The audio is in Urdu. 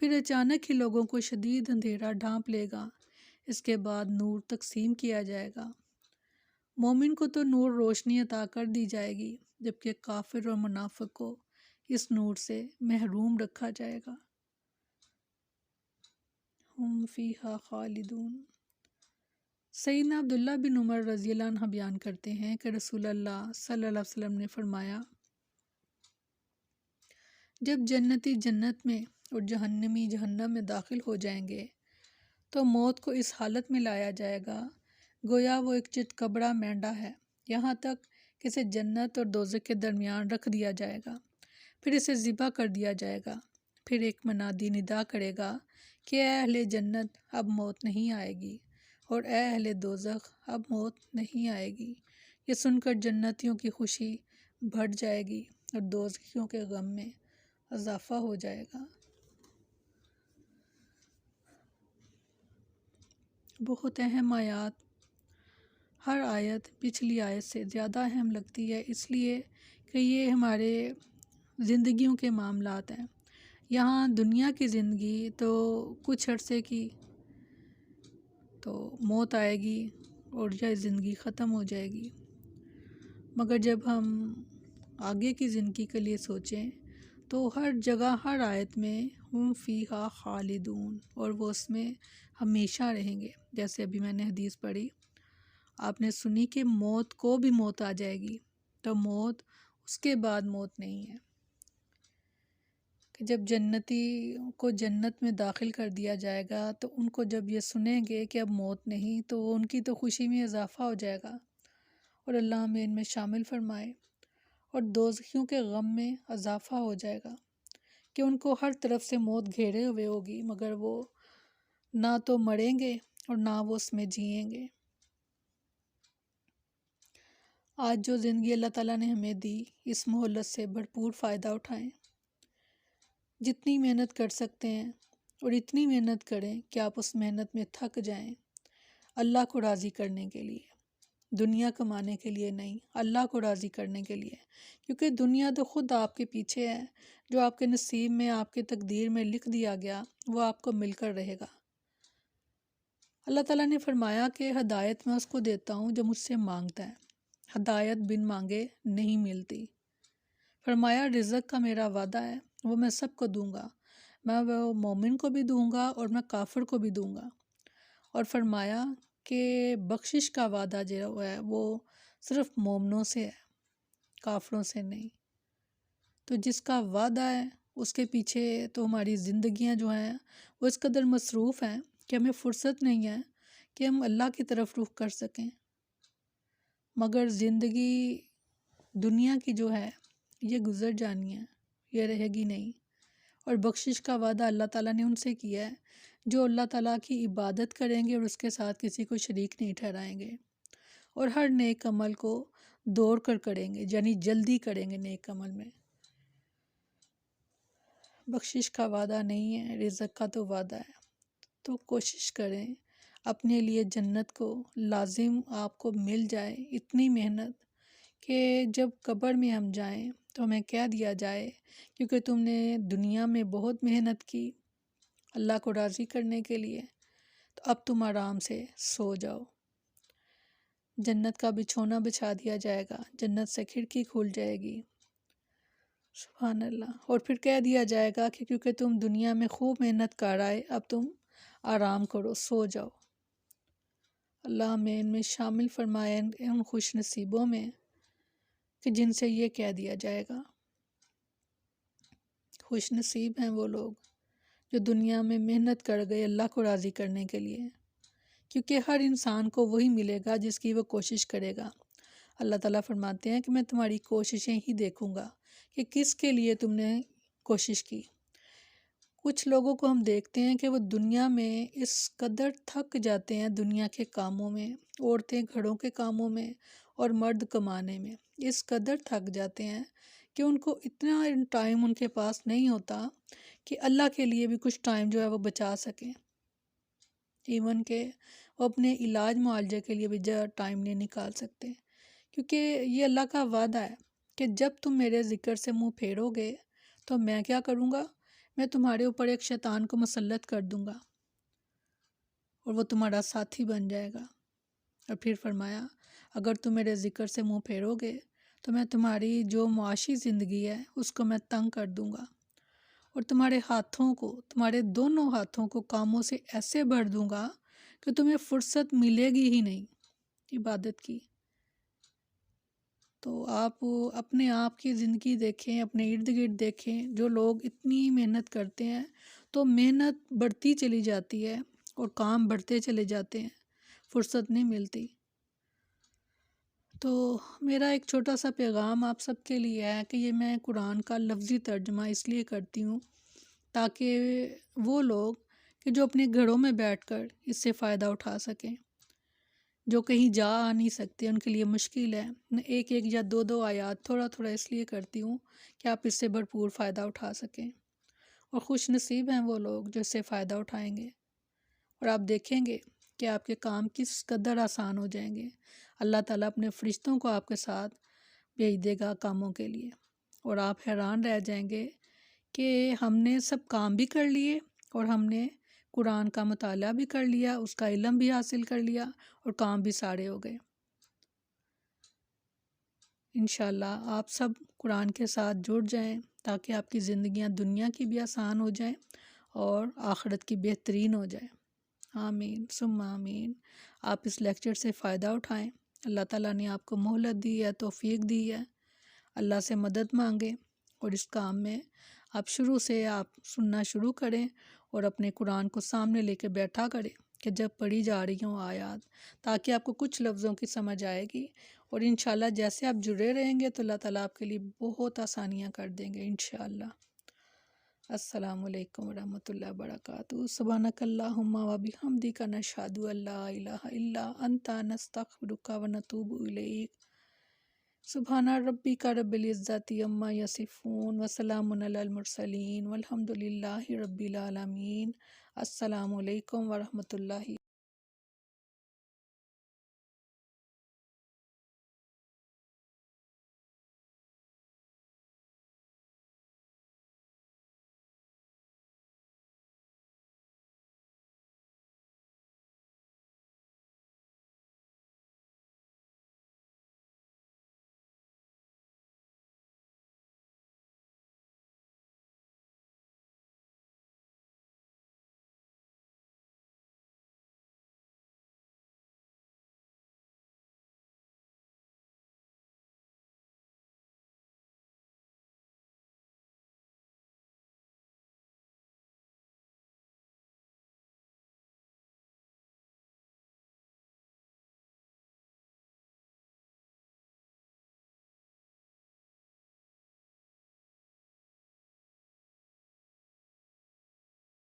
پھر اچانک ہی لوگوں کو شدید اندھیرا ڈھانپ لے گا، اس کے بعد نور تقسیم کیا جائے گا۔ مومن کو تو نور روشنی عطا کر دی جائے گی، جبکہ کافر اور منافق کو اس نور سے محروم رکھا جائے گا۔ ہم فیہا خالدون۔ سیدنا عبداللہ بن عمر رضی اللہ عنہ بیان کرتے ہیں کہ رسول اللہ صلی اللہ علیہ وسلم نے فرمایا، جب جنتی جنت میں اور جہنمی جہنم میں داخل ہو جائیں گے تو موت کو اس حالت میں لایا جائے گا گویا وہ ایک چتکبرا مینڈا ہے، یہاں تک کہ اسے جنت اور دوزخ کے درمیان رکھ دیا جائے گا، پھر اسے ذبح کر دیا جائے گا۔ پھر ایک منادی ندا کرے گا کہ اے اہل جنت اب موت نہیں آئے گی، اور اے اہل دوزخ اب موت نہیں آئے گی۔ یہ سن کر جنتیوں کی خوشی بڑھ جائے گی اور دوزخیوں کے غم میں اضافہ ہو جائے گا۔ بہت اہم آیات۔ ہر آیت پچھلی آیت سے زیادہ اہم لگتی ہے، اس لیے کہ یہ ہمارے زندگیوں کے معاملات ہیں۔ یہاں دنیا کی زندگی تو کچھ عرصے کی، تو موت آئے گی اور یہ زندگی ختم ہو جائے گی، مگر جب ہم آگے کی زندگی کے لیے سوچیں تو ہر جگہ ہر آیت میں ہم فیہا خالدون، اور وہ اس میں ہمیشہ رہیں گے۔ جیسے ابھی میں نے حدیث پڑھی، آپ نے سنی کہ موت کو بھی موت آ جائے گی، تو موت اس کے بعد موت نہیں ہے، کہ جب جنتی کو جنت میں داخل کر دیا جائے گا تو ان کو جب یہ سنیں گے کہ اب موت نہیں، تو ان کی تو خوشی میں اضافہ ہو جائے گا، اور اللہ ہمیں ان میں شامل فرمائے۔ اور دوزخیوں کے غم میں اضافہ ہو جائے گا کہ ان کو ہر طرف سے موت گھیرے ہوئے ہوگی، مگر وہ نہ تو مریں گے اور نہ وہ اس میں جئیں گے۔ آج جو زندگی اللہ تعالیٰ نے ہمیں دی، اس مہلت سے بھرپور فائدہ اٹھائیں، جتنی محنت کر سکتے ہیں اور اتنی محنت کریں کہ آپ اس محنت میں تھک جائیں، اللہ کو راضی کرنے کے لیے، دنیا کمانے کے لیے نہیں، اللہ کو راضی کرنے کے لیے، کیونکہ دنیا تو خود آپ کے پیچھے ہے، جو آپ کے نصیب میں، آپ کے تقدیر میں لکھ دیا گیا وہ آپ کو مل کر رہے گا۔ اللہ تعالیٰ نے فرمایا کہ ہدایت میں اس کو دیتا ہوں جو مجھ سے مانگتا ہے، ہدایت بن مانگے نہیں ملتی۔ فرمایا رزق کا میرا وعدہ ہے، وہ میں سب کو دوں گا، میں وہ مومن کو بھی دوں گا اور میں کافر کو بھی دوں گا۔ اور فرمایا کہ بخشش کا وعدہ جو ہے وہ صرف مومنوں سے ہے، کافروں سے نہیں۔ تو جس کا وعدہ ہے اس کے پیچھے تو ہماری زندگیاں جو ہیں وہ اس قدر مصروف ہیں کہ ہمیں فرصت نہیں ہے کہ ہم اللہ کی طرف رخ کر سکیں، مگر زندگی دنیا کی جو ہے یہ گزر جانی ہے، یہ رہے گی نہیں۔ اور بخشش کا وعدہ اللہ تعالیٰ نے ان سے کیا ہے جو اللہ تعالیٰ کی عبادت کریں گے اور اس کے ساتھ کسی کو شریک نہیں ٹھہرائیں گے، اور ہر نیک عمل کو دوڑ کر کریں گے، یعنی جلدی کریں گے نیک عمل میں۔ بخشش کا وعدہ نہیں ہے، رزق کا تو وعدہ ہے۔ تو کوشش کریں اپنے لیے جنت کو لازم آپ کو مل جائے، اتنی محنت کہ جب قبر میں ہم جائیں تو ہمیں کہہ دیا جائے کیونکہ تم نے دنیا میں بہت محنت کی اللہ کو راضی کرنے کے لیے، تو اب تم آرام سے سو جاؤ۔ جنت کا بچھونا بچھا دیا جائے گا، جنت سے کھڑکی کھل جائے گی، سبحان اللہ، اور پھر کہہ دیا جائے گا کہ کیونکہ تم دنیا میں خوب محنت کر آئے، اب تم آرام کرو، سو جاؤ۔ اللہ ہمیں ان میں شامل فرمائے، ان خوش نصیبوں میں کہ جن سے یہ کہہ دیا جائے گا۔ خوش نصیب ہیں وہ لوگ جو دنیا میں محنت کر گئے اللہ کو راضی کرنے کے لیے، کیونکہ ہر انسان کو وہی ملے گا جس کی وہ کوشش کرے گا۔ اللہ تعالیٰ فرماتے ہیں کہ میں تمہاری کوششیں ہی دیکھوں گا کہ کس کے لیے تم نے کوشش کی۔ کچھ لوگوں کو ہم دیکھتے ہیں کہ وہ دنیا میں اس قدر تھک جاتے ہیں، دنیا کے کاموں میں، عورتیں گھروں کے کاموں میں اور مرد کمانے میں، اس قدر تھک جاتے ہیں کہ ان کو اتنا ٹائم ان کے پاس نہیں ہوتا کہ اللہ کے لیے بھی کچھ ٹائم جو ہے وہ بچا سکیں، ایون کہ وہ اپنے علاج معالجے کے لیے بھی ٹائم نہیں نکال سکتے، کیونکہ یہ اللہ کا وعدہ ہے کہ جب تم میرے ذکر سے منہ پھیرو گے تو میں کیا کروں گا، میں تمہارے اوپر ایک شیطان کو مسلط کر دوں گا اور وہ تمہارا ساتھی بن جائے گا۔ اور پھر فرمایا اگر تم میرے ذکر سے منہ پھیرو گے تو میں تمہاری جو معاشی زندگی ہے اس کو میں تنگ کر دوں گا، اور تمہارے ہاتھوں کو، تمہارے دونوں ہاتھوں کو کاموں سے ایسے بھر دوں گا کہ تمہیں فرصت ملے گی ہی نہیں عبادت کی۔ تو آپ اپنے آپ کی زندگی دیکھیں، اپنے ارد گرد دیکھیں، جو لوگ اتنی محنت کرتے ہیں تو محنت بڑھتی چلی جاتی ہے اور کام بڑھتے چلے جاتے ہیں، فرصت نہیں ملتی۔ تو میرا ایک چھوٹا سا پیغام آپ سب کے لیے ہے کہ یہ میں قرآن کا لفظی ترجمہ اس لیے کرتی ہوں تاکہ وہ لوگ کہ جو اپنے گھروں میں بیٹھ کر اس سے فائدہ اٹھا سکیں، جو کہیں جا آ نہیں سکتے، ان کے لیے مشکل ہے، میں ایک ایک یا دو دو آیات تھوڑا تھوڑا اس لیے کرتی ہوں کہ آپ اس سے بھرپور فائدہ اٹھا سکیں، اور خوش نصیب ہیں وہ لوگ جو اس سے فائدہ اٹھائیں گے، اور آپ دیکھیں گے کہ آپ کے کام کس قدر آسان ہو جائیں گے۔ اللہ تعالیٰ اپنے فرشتوں کو آپ کے ساتھ بھیج دے گا کاموں کے لیے، اور آپ حیران رہ جائیں گے کہ ہم نے سب کام بھی کر لیے اور ہم نے قرآن کا مطالعہ بھی کر لیا، اس کا علم بھی حاصل کر لیا اور کام بھی سارے ہو گئے۔ انشاءاللہ آپ سب قرآن کے ساتھ جڑ جائیں تاکہ آپ کی زندگیاں دنیا کی بھی آسان ہو جائیں اور آخرت کی بہترین ہو جائیں۔ آمین ثم آمین۔ آپ اس لیکچر سے فائدہ اٹھائیں، اللہ تعالیٰ نے آپ کو مہلت دی ہے، توفیق دی ہے، اللہ سے مدد مانگیں اور اس کام میں آپ شروع سے آپ سننا شروع کریں اور اپنے قرآن کو سامنے لے کے بیٹھا کریں کہ جب پڑھی جا رہی ہوں آیات، تاکہ آپ کو کچھ لفظوں کی سمجھ آئے گی، اور انشاءاللہ جیسے آپ جڑے رہیں گے تو اللہ تعالیٰ آپ کے لیے بہت آسانیاں کر دیں گے انشاءاللہ۔ السلام علیکم ورحمۃ اللہ وبرکاتہ۔ سبحانک اللہم و بحمدک نشہد ان لا الہ الا انت نستغفرک و نتوب الیک۔ سبحان ربک رب العزت عما یصفون وسلام علی المرسلین والحمد للہ رب العالمین۔ السلام علیکم ورحمۃ اللہ۔